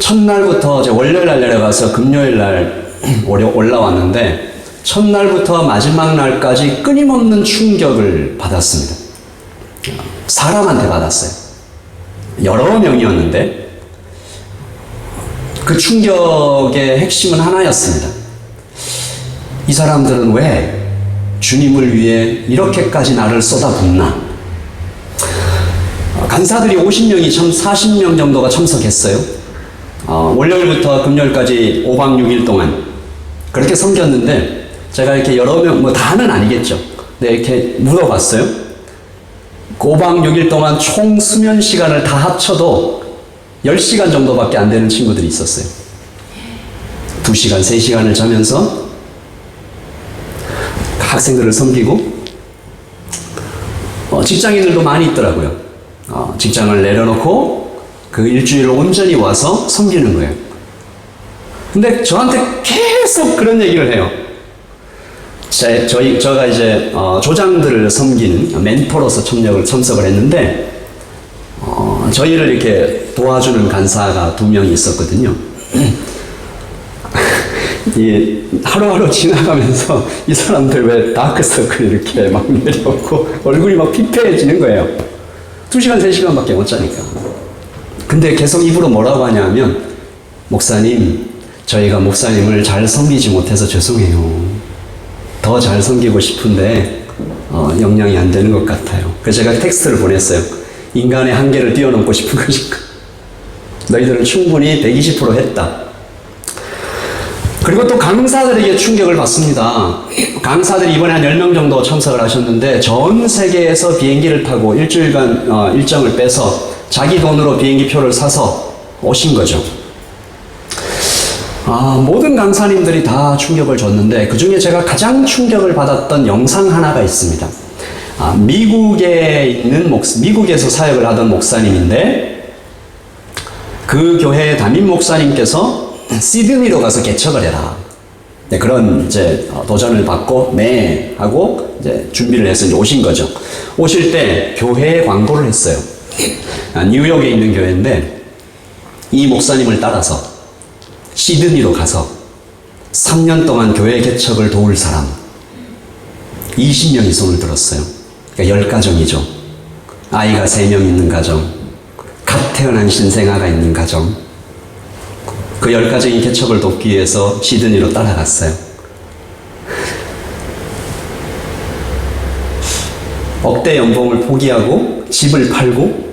Speaker 1: 첫날부터 월요일 날 내려가서 금요일 날 올라왔는데 첫날부터 마지막 날까지 끊임없는 충격을 받았습니다. 사람한테 받았어요. 여러 명이었는데 그 충격의 핵심은 하나였습니다. 이 사람들은 왜 주님을 위해 이렇게까지 나를 쏟아붓나? 간사들이 50명이 40명 정도가 참석했어요. 월요일부터 금요일까지 5박 6일 동안 그렇게 섬겼는데 제가 이렇게 여러 명, 다는 아니겠죠. 네, 이렇게 물어봤어요. 꼬박 6일 동안 총 수면 시간을 다 합쳐도 10시간 정도밖에 안 되는 친구들이 있었어요. 2시간, 3시간을 자면서 학생들을 섬기고, 직장인들도 많이 있더라고요. 직장을 내려놓고 그 일주일을 온전히 와서 섬기는 거예요. 근데 저한테 계속 그런 얘기를 해요. 제가 이제 조장들을 섬기는 멘토로서 참석을 했는데, 저희를 이렇게 도와주는 간사가 2명이 있었거든요. 하루하루 지나가면서 이 사람들 왜 다크서클 이렇게 막 내려오고 얼굴이 막 피폐해지는 거예요. 2시간, 3시간밖에 못 자니까. 근데 계속 입으로 뭐라고 하냐면, 목사님, 저희가 목사님을 잘 섬기지 못해서 죄송해요. 더 잘 섬기고 싶은데 역량이 안 되는 것 같아요. 그래서 제가 텍스트를 보냈어요. 인간의 한계를 뛰어넘고 싶은 것인가? 너희들은 충분히 120% 했다. 그리고 또 강사들에게 충격을 받습니다. 강사들이 이번에 한 10명 정도 참석을 하셨는데, 전 세계에서 비행기를 타고 일주일간 일정을 빼서 자기 돈으로 비행기 표를 사서 오신 거죠. 모든 강사님들이 다 충격을 줬는데, 그 중에 제가 가장 충격을 받았던 영상 하나가 있습니다. 미국에서 사역을 하던 목사님인데, 그 교회의 담임 목사님께서 시드니로 가서 개척을 해라. 네, 그런 이제 도전을 받고 네 하고 이제 준비를 해서 이제 오신 거죠. 오실 때 교회에 광고를 했어요. 뉴욕에 있는 교회인데, 이 목사님을 따라서 시드니로 가서 3년 동안 교회 개척을 도울 사람 20명이 손을 들었어요. 그러니까 10가정이죠. 아이가 3명 있는 가정, 갓 태어난 신생아가 있는 가정, 그 10가정이 개척을 돕기 위해서 시드니로 따라갔어요. 억대 연봉을 포기하고 집을 팔고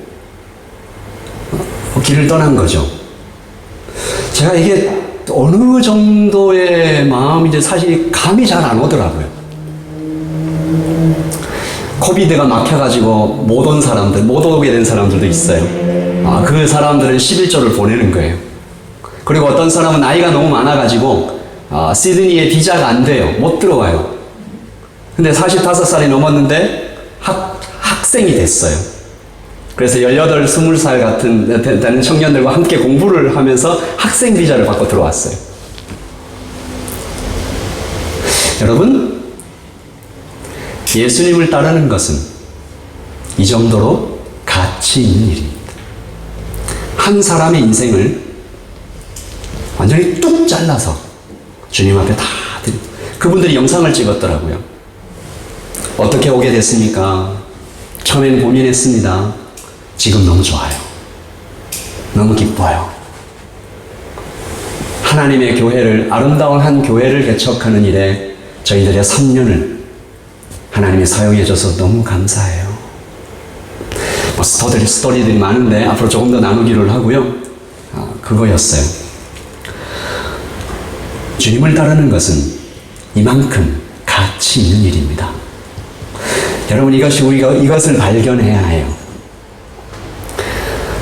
Speaker 1: 길을 떠난 거죠. 제가 이게 어느 정도의 마음인지 사실 감이 잘 안 오더라고요. 코비드가 막혀가지고 못 온 사람들, 못 오게 된 사람들도 있어요. 그 사람들은 11조를 보내는 거예요. 그리고 어떤 사람은 나이가 너무 많아가지고 시드니에 비자가 안 돼요. 못 들어와요. 근데 45살이 넘었는데 학생이 됐어요. 그래서 18, 20살 같은 되는 청년들과 함께 공부를 하면서 학생 비자를 받고 들어왔어요. 여러분, 예수님을 따르는 것은 이 정도로 가치 있는 일입니다. 한 사람의 인생을 완전히 뚝 잘라서 주님 앞에 다 드립니다. 그분들이 영상을 찍었더라고요. 어떻게 오게 됐습니까? 처음에는 고민했습니다. 지금 너무 좋아요. 너무 기뻐요. 하나님의 교회를, 아름다운 한 교회를 개척하는 일에 저희들의 3년을 하나님이 사용해줘서 너무 감사해요. 스토리들이 많은데 앞으로 조금 더 나누기를 하고요. 그거였어요. 주님을 따르는 것은 이만큼 가치 있는 일입니다. 여러분, 우리가 이것을 발견해야 해요.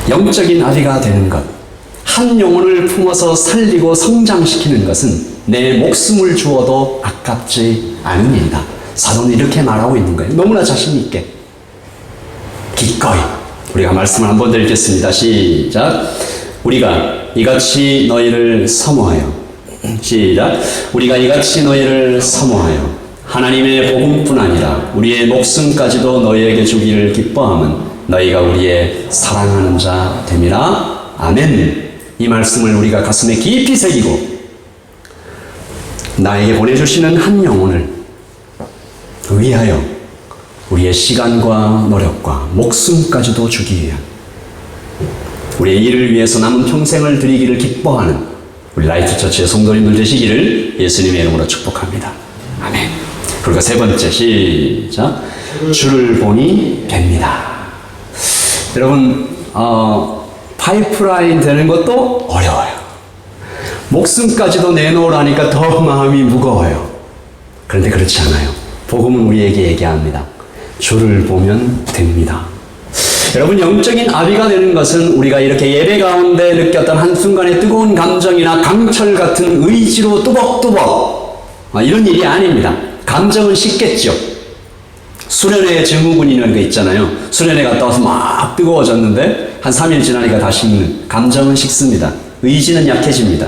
Speaker 1: 영적인 아비가 되는 것, 한 영혼을 품어서 살리고 성장시키는 것은 내 목숨을 주어도 아깝지 않은 일이다. 사도는 이렇게 말하고 있는 거예요. 너무나 자신 있게. 기꺼이. 우리가 말씀을 한번 더 읽겠습니다. 시작. 우리가 이같이 너희를 사모하여. 시작. 우리가 이같이 너희를 사모하여 하나님의 복음뿐 아니라 우리의 목숨까지도 너희에게 주기를 기뻐함은 너희가 우리의 사랑하는 자 됨이라. 아멘. 이 말씀을 우리가 가슴에 깊이 새기고 나에게 보내주시는 한 영혼을 위하여 우리의 시간과 노력과 목숨까지도 주기 위한 우리의 일을 위해서 남은 평생을 드리기를 기뻐하는 우리 라이트처치의 성도님들 되시기를 예수님의 이름으로 축복합니다. 아멘. 그리고 세 번째, 시작. 주를 보니 뵙니다. 여러분, 파이프라인 되는 것도 어려워요. 목숨까지도 내놓으라니까 더 마음이 무거워요. 그런데 그렇지 않아요. 복음은 우리에게 얘기합니다. 주를 보면 됩니다. 여러분, 영적인 아비가 되는 것은 우리가 이렇게 예배 가운데 느꼈던 한순간의 뜨거운 감정이나 강철 같은 의지로 뚜벅뚜벅 이런 일이 아닙니다. 감정은 식겠죠. 수련회 증후군이라는 거 있잖아요. 수련회 갔다 와서 막 뜨거워졌는데 한 3일 지나니까 다 식는. 감정은 식습니다. 의지는 약해집니다.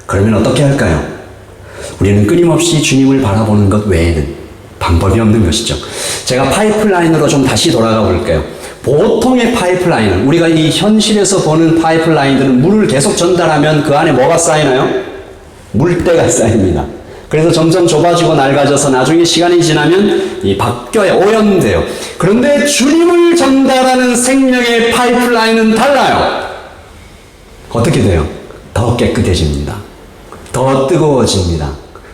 Speaker 1: 그러면 어떻게 할까요? 우리는 끊임없이 주님을 바라보는 것 외에는 방법이 없는 것이죠. 제가 파이프라인으로 좀 다시 돌아가 볼게요. 보통의 파이프라인은, 우리가 이 현실에서 보는 파이프라인들은 물을 계속 전달하면 그 안에 뭐가 쌓이나요? 물때가 쌓입니다. 그래서 점점 좁아지고 낡아져서 나중에 시간이 지나면 이 바뀌어요. 오염돼요. 그런데 주님을 전달하는 생명의 파이프라인은 달라요. 어떻게 돼요? 더 깨끗해집니다. 더 뜨거워집니다.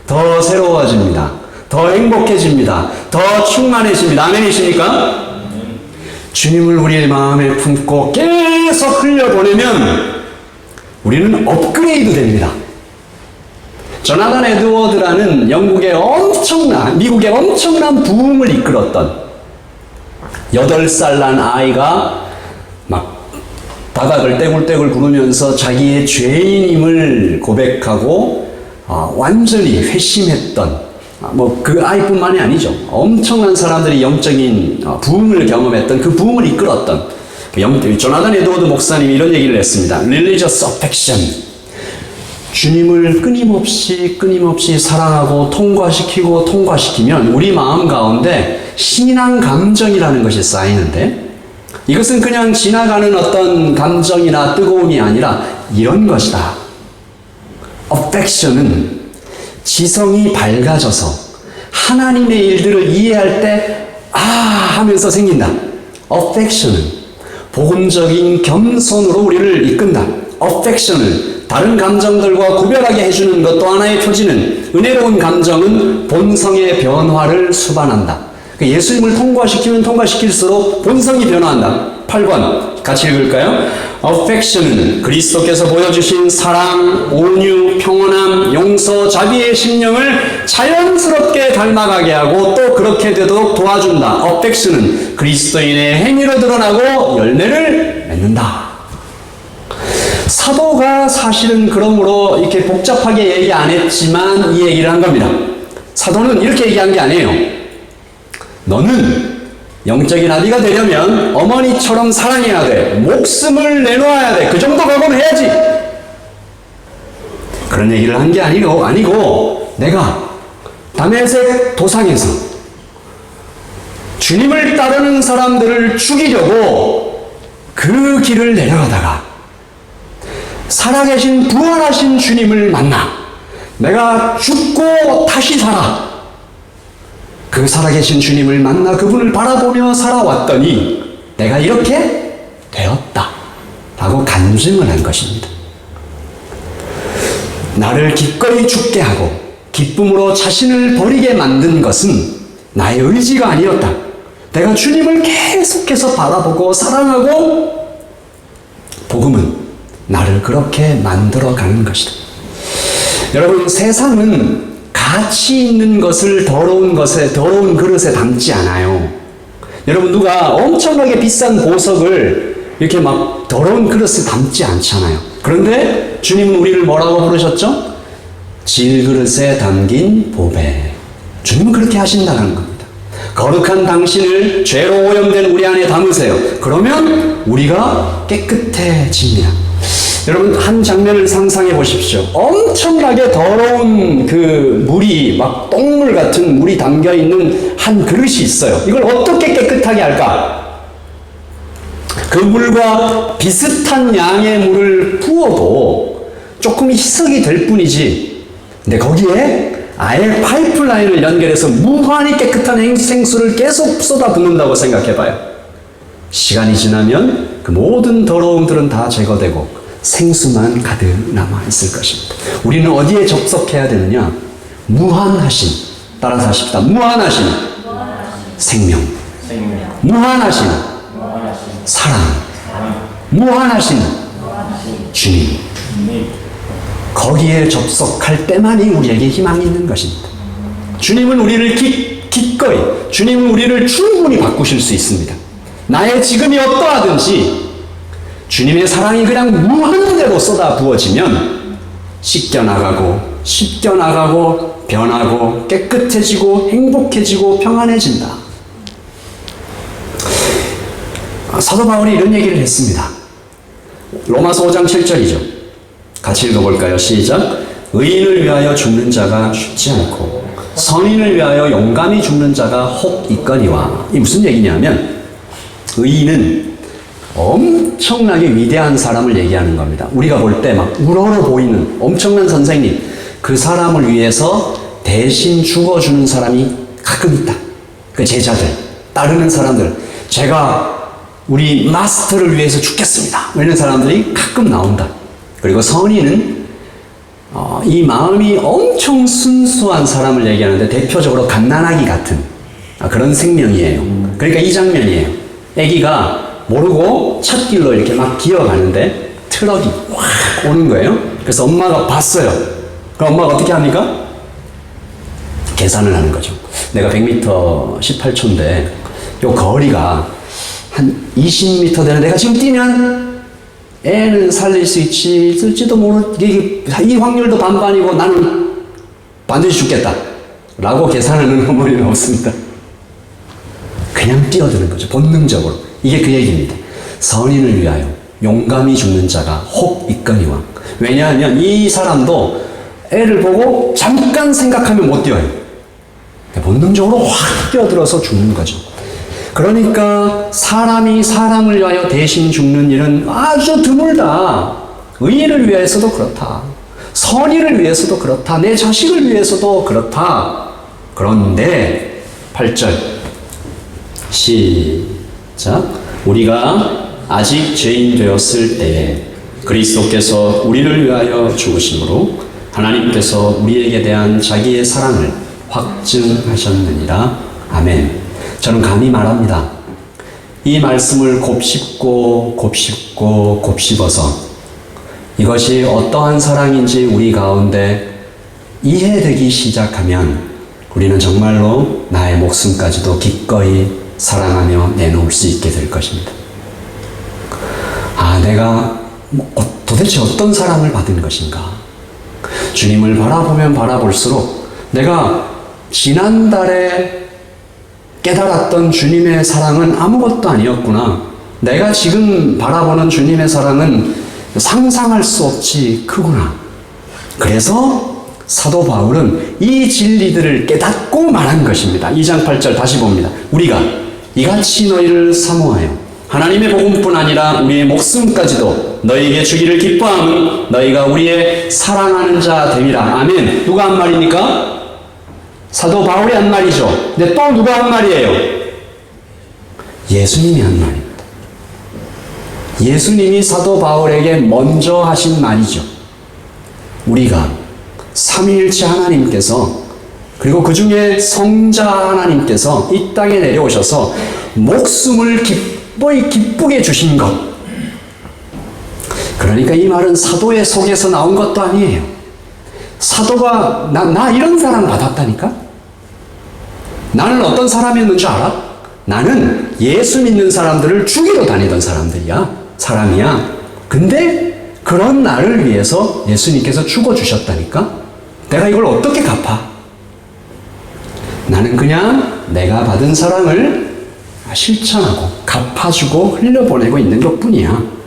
Speaker 1: 더 새로워집니다. 더 행복해집니다. 더 충만해집니다. 아멘이십니까? 주님을 우리의 마음에 품고 계속 흘려보내면 우리는 업그레이드 됩니다. 조나단 에드워드라는 미국의 엄청난 부흥을 이끌었던 8살 난 아이가 막 바닥을 떼굴떼굴 구르면서 자기의 죄인임을 고백하고 완전히 회심했던 그 아이뿐만이 아니죠. 엄청난 사람들이 영적인 부흥을 경험했던 그 부흥을 이끌었던 조나단 에드워드 목사님이 이런 얘기를 했습니다. Religious affection. 주님을 끊임없이 사랑하고 통과시키면 우리 마음 가운데 신앙 감정이라는 것이 쌓이는데, 이것은 그냥 지나가는 어떤 감정이나 뜨거움이 아니라 이런 것이다. affection은 지성이 밝아져서 하나님의 일들을 이해할 때 하면서 생긴다. affection은 복음적인 겸손으로 우리를 이끈다. affection을 다른 감정들과 구별하게 해주는 것 또 하나의 표지는, 은혜로운 감정은 본성의 변화를 수반한다. 예수님을 통과시키면 통과시킬수록 본성이 변화한다. 8번 같이 읽을까요? affection은 그리스도께서 보여주신 사랑, 온유, 평온함, 용서, 자비의 심령을 자연스럽게 닮아가게 하고 또 그렇게 되도록 도와준다. affection은 그리스도인의 행위로 드러나고 열매를 맺는다. 사도가 사실은 그러므로 이렇게 복잡하게 얘기 안 했지만 이 얘기를 한 겁니다. 사도는 이렇게 얘기한 게 아니에요. 너는 영적인 아비가 되려면 어머니처럼 사랑해야 돼. 목숨을 내놓아야 돼. 그 정도 각오해야지. 그런 얘기를 한 게 아니고 내가 다메섹 도상에서 주님을 따르는 사람들을 죽이려고 그 길을 내려가다가 살아계신 부활하신 주님을 만나 내가 죽고 다시 살아. 그 살아계신 주님을 만나 그분을 바라보며 살아왔더니 내가 이렇게 되었다 라고 간증을 한 것입니다. 나를 기꺼이 죽게 하고 기쁨으로 자신을 버리게 만든 것은 나의 의지가 아니었다. 내가 주님을 계속해서 바라보고 사랑하고 복음은 나를 그렇게 만들어가는 것이다. 여러분, 세상은 가치 있는 것을 더러운 그릇에 담지 않아요. 여러분, 누가 엄청나게 비싼 보석을 이렇게 막 더러운 그릇에 담지 않잖아요. 그런데 주님은 우리를 뭐라고 부르셨죠? 질그릇에 담긴 보배. 주님은 그렇게 하신다는 겁니다. 거룩한 당신을 죄로 오염된 우리 안에 담으세요. 그러면 우리가 깨끗해집니다. 여러분, 한 장면을 상상해 보십시오. 엄청나게 더러운 그 물이, 막 똥물 같은 물이 담겨 있는 한 그릇이 있어요. 이걸 어떻게 깨끗하게 할까? 그 물과 비슷한 양의 물을 부어도 조금 희석이 될 뿐이지. 근데 거기에 아예 파이프라인을 연결해서 무한히 깨끗한 생수를 계속 쏟아붓는다고 생각해 봐요. 시간이 지나면 그 모든 더러움들은 다 제거되고 생수만 가득 남아 있을 것입니다. 우리는 어디에 접속해야 되느냐? 무한하신, 따라서 하십시다. 무한하신 생명, 무한하신 사랑, 무한하신 주님. 거기에 접속할 때만이 우리에게 희망이 있는 것입니다. 주님은 우리를 기꺼이, 주님은 우리를 충분히 바꾸실 수 있습니다. 나의 지금이 어떠하든지 주님의 사랑이 그냥 무한대로 쏟아 부어지면 씻겨나가고 변하고 깨끗해지고 행복해지고 평안해진다. 사도 바울이 이런 얘기를 했습니다. 로마서 5장 7절이죠. 같이 읽어볼까요? 시작. 의인을 위하여 죽는 자가 쉽지 않고 선인을 위하여 용감히 죽는 자가 혹 있거니와. 이 무슨 얘기냐면 의인은 엄청나게 위대한 사람을 얘기하는 겁니다. 우리가 볼 때 막 우러러 보이는 엄청난 선생님, 그 사람을 위해서 대신 죽어주는 사람이 가끔 있다. 그 제자들, 따르는 사람들, 제가 우리 마스터를 위해서 죽겠습니다, 이런 사람들이 가끔 나온다. 그리고 선인은 이 마음이 엄청 순수한 사람을 얘기하는데 대표적으로 갓난아기 같은 그런 생명이에요. 그러니까 이 장면이에요. 아기가 모르고 찻길로 이렇게 막 기어가는데 트럭이 확 오는 거예요. 그래서 엄마가 봤어요. 그럼 엄마가 어떻게 합니까? 계산을 하는 거죠. 내가 100m 18초인데 요 거리가 한 20m 되는, 내가 지금 뛰면 애는 살릴 수 있을지도 이 확률도 반반이고 나는 반드시 죽겠다 라고 계산하는 어머니는 없습니다. 그냥 뛰어드는 거죠. 본능적으로. 이게 그 얘기입니다. 선인을 위하여 용감히 죽는 자가 혹 있거니와. 왜냐하면 이 사람도 애를 보고 잠깐 생각하면 못 뛰어요. 본능적으로 확 뛰어들어서 죽는 거죠. 그러니까 사람이 사람을 위하여 대신 죽는 일은 아주 드물다. 의인을 위해서도 그렇다. 선의를 위해서도 그렇다. 내 자식을 위해서도 그렇다. 그런데 8절 시작. 우리가 아직 죄인 되었을 때에 그리스도께서 우리를 위하여 죽으심으로 하나님께서 우리에게 대한 자기의 사랑을 확증하셨느니라. 아멘. 저는 감히 말합니다. 이 말씀을 곱씹어서 이것이 어떠한 사랑인지 우리 가운데 이해되기 시작하면 우리는 정말로 나의 목숨까지도 기꺼이 사랑하며 내놓을 수 있게 될 것입니다. 내가 도대체 어떤 사랑을 받은 것인가? 주님을 바라보면 바라볼수록 내가 지난달에 깨달았던 주님의 사랑은 아무것도 아니었구나. 내가 지금 바라보는 주님의 사랑은 상상할 수 없이 크구나. 그래서 사도 바울은 이 진리들을 깨닫고 말한 것입니다. 2장 8절 다시 봅니다. 우리가 이같이 너희를 사모하여 하나님의 복음뿐 아니라 우리의 목숨까지도 너희에게 주기를 기뻐함은 너희가 우리의 사랑하는 자 됨이라. 아멘. 누가 한 말입니까? 사도 바울이 한 말이죠. 근데 또 누가 한 말이에요? 예수님이 한 말입니다. 예수님이 사도 바울에게 먼저 하신 말이죠. 우리가 삼위일체 하나님께서, 그리고 그 중에 성자 하나님께서 이 땅에 내려오셔서 목숨을 기쁘게 주신 것. 그러니까 이 말은 사도의 속에서 나온 것도 아니에요. 사도가 나 이런 사랑 받았다니까? 나는 어떤 사람이었는 줄 알아? 나는 예수 믿는 사람들을 죽이러 다니던 사람이야. 근데 그런 나를 위해서 예수님께서 죽어주셨다니까? 내가 이걸 어떻게 갚아? 나는 그냥 내가 받은 사랑을 실천하고 갚아주고 흘려보내고 있는 것뿐이야.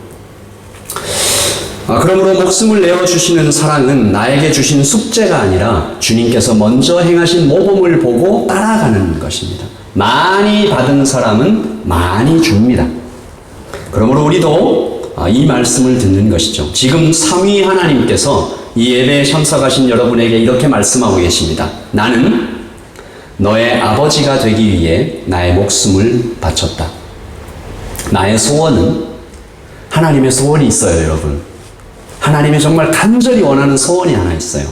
Speaker 1: 그러므로 목숨을 내어주시는 사랑은 나에게 주신 숙제가 아니라 주님께서 먼저 행하신 모범을 보고 따라가는 것입니다. 많이 받은 사람은 많이 줍니다. 그러므로 우리도 이 말씀을 듣는 것이죠. 지금 삼위 하나님께서 이 예배에 참석하신 여러분에게 이렇게 말씀하고 계십니다. 나는 너의 아버지가 되기 위해 나의 목숨을 바쳤다. 나의 소원은, 하나님의 소원이 있어요, 여러분. 하나님이 정말 간절히 원하는 소원이 하나 있어요.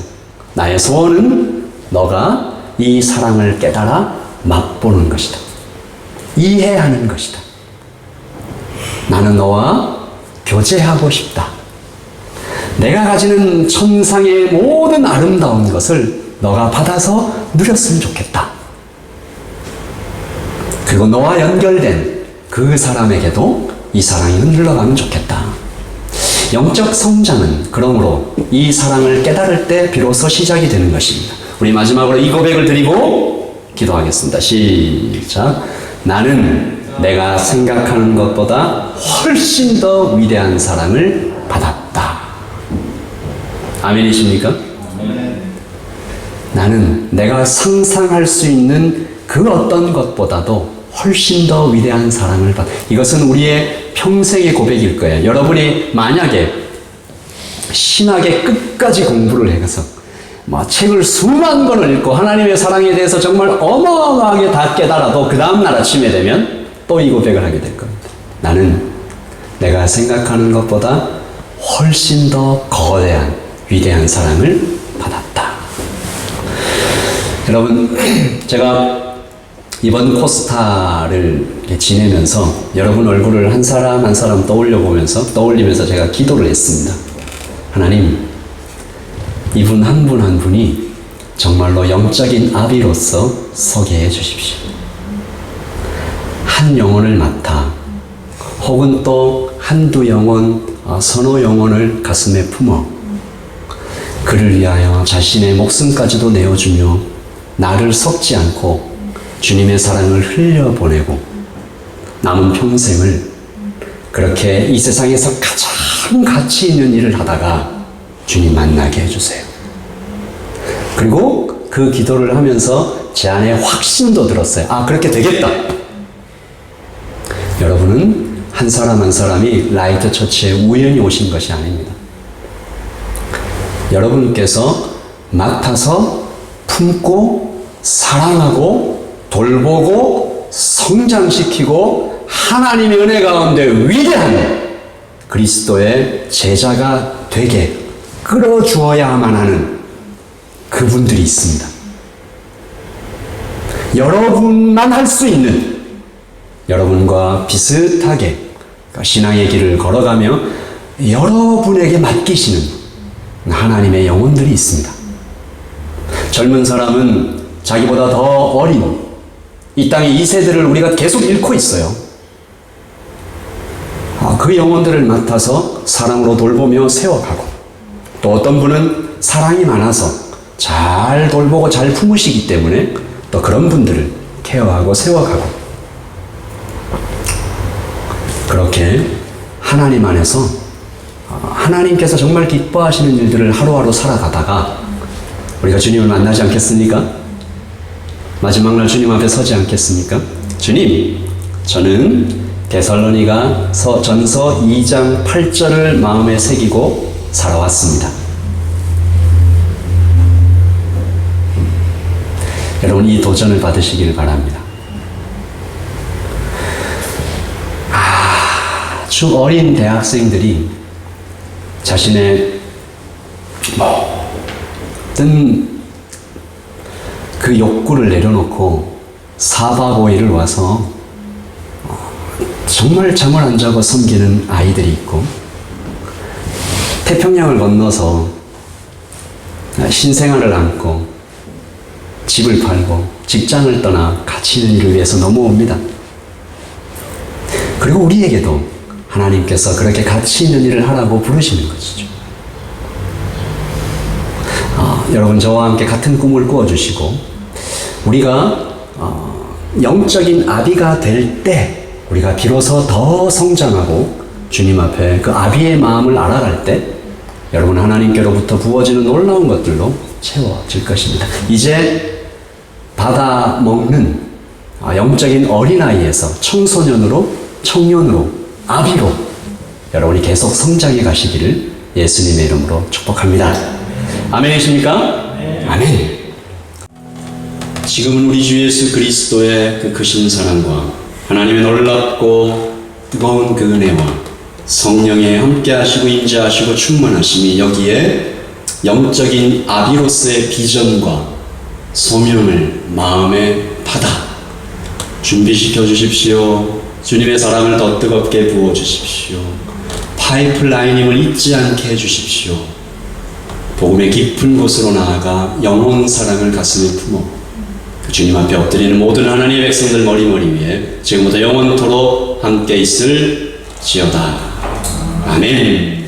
Speaker 1: 나의 소원은 너가 이 사랑을 깨달아 맛보는 것이다. 이해하는 것이다. 나는 너와 교제하고 싶다. 내가 가지는 천상의 모든 아름다운 것을 너가 받아서 누렸으면 좋겠다. 그리고 너와 연결된 그 사람에게도 이 사랑이 흘러가면 좋겠다. 영적 성장은 그러므로 이 사랑을 깨달을 때 비로소 시작이 되는 것입니다. 우리 마지막으로 이 고백을 드리고 기도하겠습니다. 시작. 나는 내가 생각하는 것보다 훨씬 더 위대한 사랑을 받았다. 아멘이십니까? 나는 내가 상상할 수 있는 그 어떤 것보다도 훨씬 더 위대한 사랑을 받. 이것은 우리의 평생의 고백일 거예요. 여러분이 만약에 신학의 끝까지 공부를 해서 책을 수만 권을 읽고 하나님의 사랑에 대해서 정말 어마어마하게 다 깨달아도 그 다음날 아침에 되면 또 이 고백을 하게 될 겁니다. 나는 내가 생각하는 것보다 훨씬 더 거대한 위대한 사랑을 받았다. 여러분, 제가 이번 코스타를 지내면서 여러분 얼굴을 한 사람 한 사람 떠올리면서 제가 기도를 했습니다. 하나님, 이분 한 분 한 분이 정말로 영적인 아비로서 서게 해 주십시오. 한 영혼을 맡아 혹은 또 한두 영혼, 서너 영혼을 가슴에 품어 그를 위하여 자신의 목숨까지도 내어주며 나를 썩지 않고 주님의 사랑을 흘려보내고 남은 평생을 그렇게 이 세상에서 가장 가치 있는 일을 하다가 주님 만나게 해주세요. 그리고 그 기도를 하면서 제 안에 확신도 들었어요. 그렇게 되겠다. 여러분은 한 사람 한 사람이 라이트 처치에 우연히 오신 것이 아닙니다. 여러분께서 맡아서 품고 사랑하고 돌보고 성장시키고 하나님의 은혜 가운데 위대한 그리스도의 제자가 되게 끌어주어야만 하는 그분들이 있습니다. 여러분만 할 수 있는, 여러분과 비슷하게 신앙의 길을 걸어가며 여러분에게 맡기시는 하나님의 영혼들이 있습니다. 젊은 사람은 자기보다 더 어린 이 땅의 이 세대를 우리가 계속 잃고 있어요. 그 영혼들을 맡아서 사랑으로 돌보며 세워가고, 또 어떤 분은 사랑이 많아서 잘 돌보고 잘 품으시기 때문에 또 그런 분들을 케어하고 세워가고, 그렇게 하나님 안에서 하나님께서 정말 기뻐하시는 일들을 하루하루 살아가다가 우리가 주님을 만나지 않겠습니까? 마지막 날 주님 앞에 서지 않겠습니까? 주님, 저는 데살로니가 전서 2장 8절을 마음에 새기고 살아왔습니다. 여러분, 이 도전을 받으시길 바랍니다. 아주 어린 대학생들이 자신의 어떤 그 욕구를 내려놓고 4박 5일을 와서 정말 잠을 안 자고 섬기는 아이들이 있고, 태평양을 건너서 신생아를 안고 집을 팔고 직장을 떠나 가치 있는 일을 위해서 넘어옵니다. 그리고 우리에게도 하나님께서 그렇게 가치 있는 일을 하라고 부르시는 것이죠. 여러분, 저와 함께 같은 꿈을 꾸어주시고, 우리가 영적인 아비가 될 때 우리가 비로소 더 성장하고 주님 앞에 그 아비의 마음을 알아갈 때 여러분, 하나님께로부터 부어지는 놀라운 것들로 채워질 것입니다. 이제 받아 먹는 영적인 어린아이에서 청소년으로, 청년으로, 아비로 여러분이 계속 성장해 가시기를 예수님의 이름으로 축복합니다. 아멘이십니까? 아멘. 지금은 우리 주 예수 그리스도의 그 크신 사랑과 하나님의 놀랍고 뜨거운 그 은혜와 성령의 함께 하시고 임재하시고 충만하심이 여기에 영적인 아비로서의 비전과 소명을 마음에 받아 준비시켜 주십시오. 주님의 사랑을 더 뜨겁게 부어 주십시오. 파이프라인임을 잊지 않게 해 주십시오. 복음의 깊은 곳으로 나아가 영혼 사랑을 가슴에 품어 주님 앞에 엎드리는 모든 하나님의 백성들 머리머리 위에 지금부터 영원토록 함께 있을지어다. 아멘.